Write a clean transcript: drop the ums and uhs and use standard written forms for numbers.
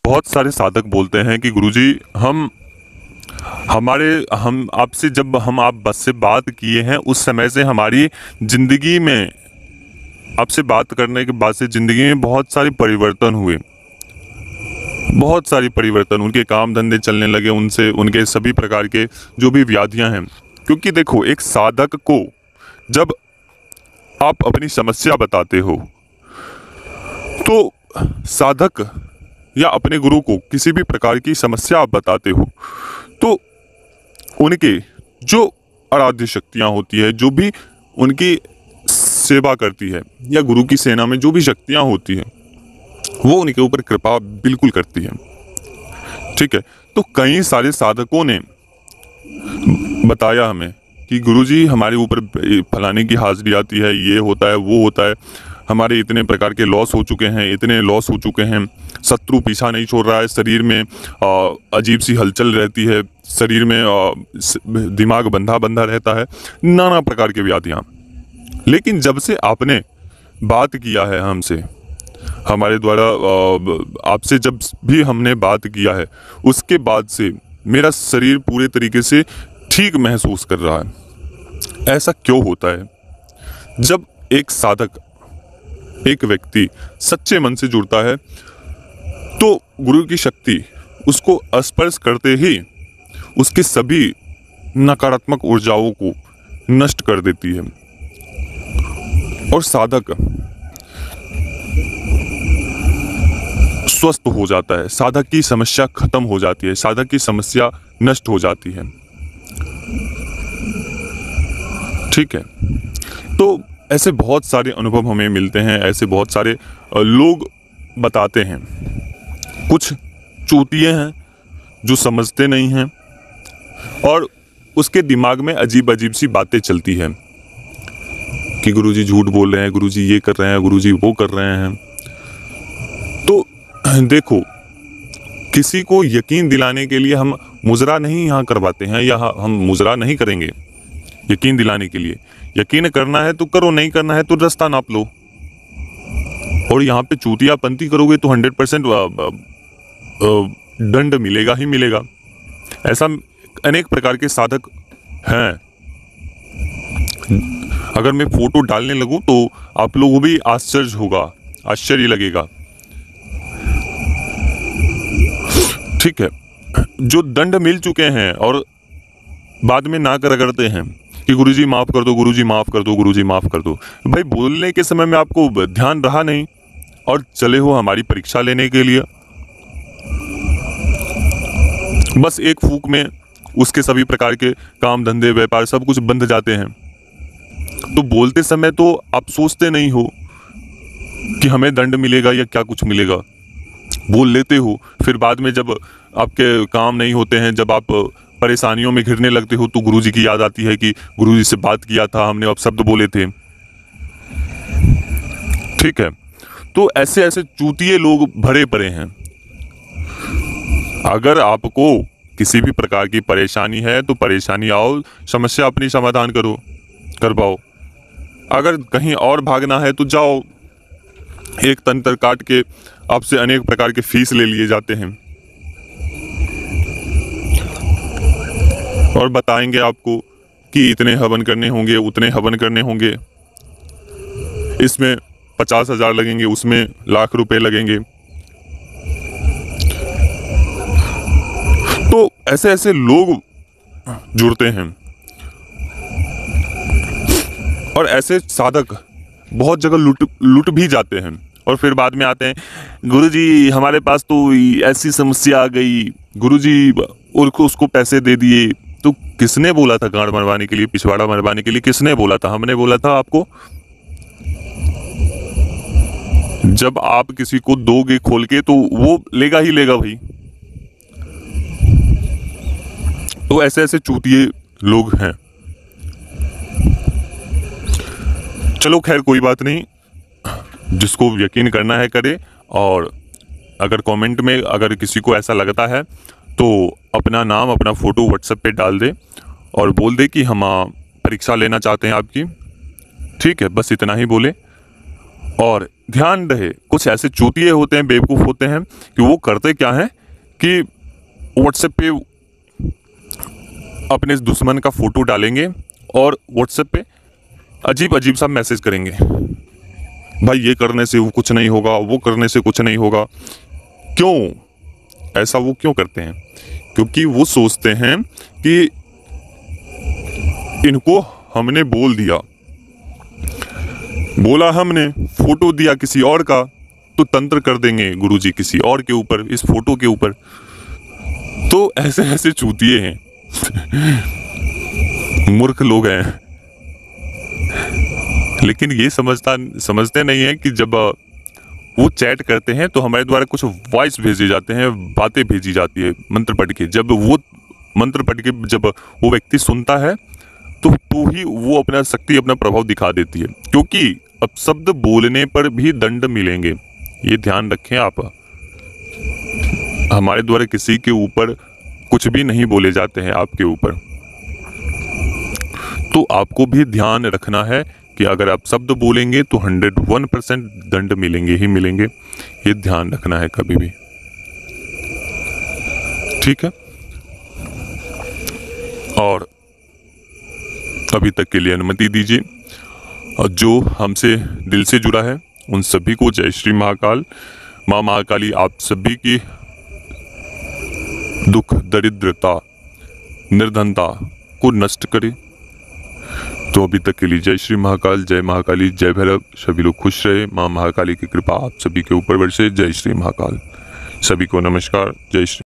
बहुत सारे साधक बोलते हैं कि गुरुजी हम आपसे जब हम आप बस से बात किए हैं उस समय से हमारी ज़िंदगी में आपसे बात करने के बाद से ज़िंदगी में बहुत सारे परिवर्तन हुए। बहुत सारी परिवर्तन, उनके काम धंधे चलने लगे, उनसे उनके सभी प्रकार के जो भी व्याधियां हैं। क्योंकि देखो, एक साधक को जब आप अपनी समस्या बताते हो तो साधक या अपने गुरु को किसी भी प्रकार की समस्या आप बताते हो तो उनके जो आराध्य शक्तियां होती है, जो भी उनकी सेवा करती है या गुरु की सेना में जो भी शक्तियां होती हैं, वो उनके ऊपर कृपा बिल्कुल करती है। ठीक है, तो कई सारे साधकों ने बताया हमें कि गुरुजी हमारे ऊपर फलाने की हाजिरी आती है, ये होता है, वो होता है, हमारे इतने प्रकार के लॉस हो चुके हैं, इतने लॉस हो चुके हैं, शत्रु पीछा नहीं छोड़ रहा है, शरीर में अजीब सी हलचल रहती है, शरीर में दिमाग बंधा बंधा रहता है, नाना प्रकार की व्याधियाँ। लेकिन जब से आपने बात किया है हमसे, हमारे द्वारा आपसे जब भी हमने बात किया है, उसके बाद से मेरा शरीर पूरे तरीके से ठीक महसूस कर रहा है। ऐसा क्यों होता है? जब एक साधक, एक व्यक्ति सच्चे मन से जुड़ता है तो गुरु की शक्ति उसको स्पर्श करते ही उसके सभी नकारात्मक ऊर्जाओं को नष्ट कर देती है और साधक स्वस्थ हो जाता है, साधक की समस्या खत्म हो जाती है, साधक की समस्या नष्ट हो जाती है। ठीक है, तो ऐसे बहुत सारे अनुभव हमें मिलते हैं, ऐसे बहुत सारे लोग बताते हैं। कुछ चूतिए हैं जो समझते नहीं हैं और उसके दिमाग में अजीब अजीब सी बातें चलती हैं कि गुरुजी झूठ बोल रहे हैं, गुरुजी ये कर रहे हैं, गुरुजी वो कर रहे हैं। तो देखो, किसी को यकीन दिलाने के लिए हम मुजरा नहीं यहाँ करवाते हैं, या हम मुजरा नहीं करेंगे। यकीन दिलाने के लिए, यकीन करना है तो करो, नहीं करना है तो रास्ता नाप लो। और यहाँ पे चूतियापंती करोगे तो 100% दंड मिलेगा ही मिलेगा। ऐसा अनेक प्रकार के साधक हैं। अगर मैं फोटो डालने लगूं तो आप लोगों को भी आश्चर्य होगा, आश्चर्य लगेगा। ठीक है, जो दंड मिल चुके हैं और बाद में ना करते हैं कि गुरुजी माफ कर दो, गुरुजी माफ कर दो, गुरुजी माफ कर दो। भाई, बोलने के समय में आपको ध्यान रहा नहीं और चले हो हमारी परीक्षा लेने के लिए। बस एक फूंक में उसके सभी प्रकार के काम धंधे व्यापार सब कुछ बंद जाते हैं। तो बोलते समय तो आप सोचते नहीं हो कि हमें दंड मिलेगा या क्या कुछ मिलेगा, बोल लेते हो। फिर बाद में जब आपके काम नहीं होते हैं, जब आप परेशानियों में घिरने लगते हो, तो गुरुजी की याद आती है कि गुरुजी से बात किया था हमने, अब शब्द बोले थे। ठीक है, तो ऐसे ऐसे चूतिए लोग भरे पड़े हैं। अगर आपको किसी भी प्रकार की परेशानी है तो परेशानी आओ, समस्या अपनी समाधान करो, कर पाओ। अगर कहीं और भागना है तो जाओ, एक तंत्र काट के आपसे अनेक प्रकार के फीस ले लिए जाते हैं और बताएंगे आपको कि इतने हवन करने होंगे, उतने हवन करने होंगे, इसमें 50,000 लगेंगे, उसमें लाख रुपए लगेंगे। तो ऐसे ऐसे लोग जुड़ते हैं और ऐसे साधक बहुत जगह लुट भी जाते हैं और फिर बाद में आते हैं, गुरुजी हमारे पास तो ऐसी समस्या आ गई, गुरुजी उसको पैसे दे दिए। तो किसने बोला था गांड मरवाने के लिए, पिछवाड़ा मरवाने के लिए? किसने बोला था? हमने बोला था आपको? जब आप किसी को दोगे खोल के तो वो लेगा ही लेगा भाई। तो ऐसे ऐसे चूतिए लोग हैं। चलो खैर, कोई बात नहीं, जिसको यकीन करना है करे। और अगर कमेंट में अगर किसी को ऐसा लगता है तो अपना नाम, अपना फ़ोटो व्हाट्सएप पे डाल दे और बोल दे कि हम परीक्षा लेना चाहते हैं आपकी। ठीक है, बस इतना ही बोले और ध्यान रहे, कुछ ऐसे चूतिए होते हैं, बेवकूफ़ होते हैं कि वो करते क्या है कि व्हाट्सएप पे अपने दुश्मन का फोटो डालेंगे और व्हाट्सएप पे अजीब अजीब सा मैसेज करेंगे, भाई ये करने से वो कुछ नहीं होगा, वो करने से कुछ नहीं होगा। क्यों ऐसा वो क्यों करते हैं? क्योंकि वो सोचते हैं कि इनको हमने बोल दिया, बोला हमने, फोटो दिया किसी और का, तो तंत्र कर देंगे गुरुजी किसी और के ऊपर, इस फोटो के ऊपर। तो ऐसे ऐसे चूतिए हैं मूर्ख लोग हैं। लेकिन ये समझते नहीं है कि जब वो चैट करते हैं तो हमारे द्वारा कुछ वॉइस भेजे जाते हैं, बातें भेजी जाती है मंत्र पढ़ के। जब वो मंत्र पढ़ के जब वो व्यक्ति सुनता है तो ही वो अपना शक्ति, अपना प्रभाव दिखा देती है। क्योंकि अब शब्द बोलने पर भी दंड मिलेंगे, ये ध्यान रखें आप। हमारे द्वारा किसी के ऊपर कुछ भी नहीं बोले जाते हैं आपके ऊपर। तो आपको भी ध्यान रखना है कि अगर आप शब्द बोलेंगे तो 101% दंड मिलेंगे ही मिलेंगे, ये ध्यान रखना है कभी भी। ठीक है, और अभी तक के लिए अनुमति दीजिए। और जो हमसे दिल से जुड़ा है उन सभी को जय श्री महाकाल। माँ महाकाली आप सभी की दुख, दरिद्रता, निर्धनता को नष्ट करे। तो अभी तक के लिए जय श्री महाकाल, जय महाकाली, जय भैरव। सभी लोग खुश रहे, माँ महाकाली की कृपा आप सभी के ऊपर बरसे। जय श्री महाकाल। सभी को नमस्कार, जय श्री।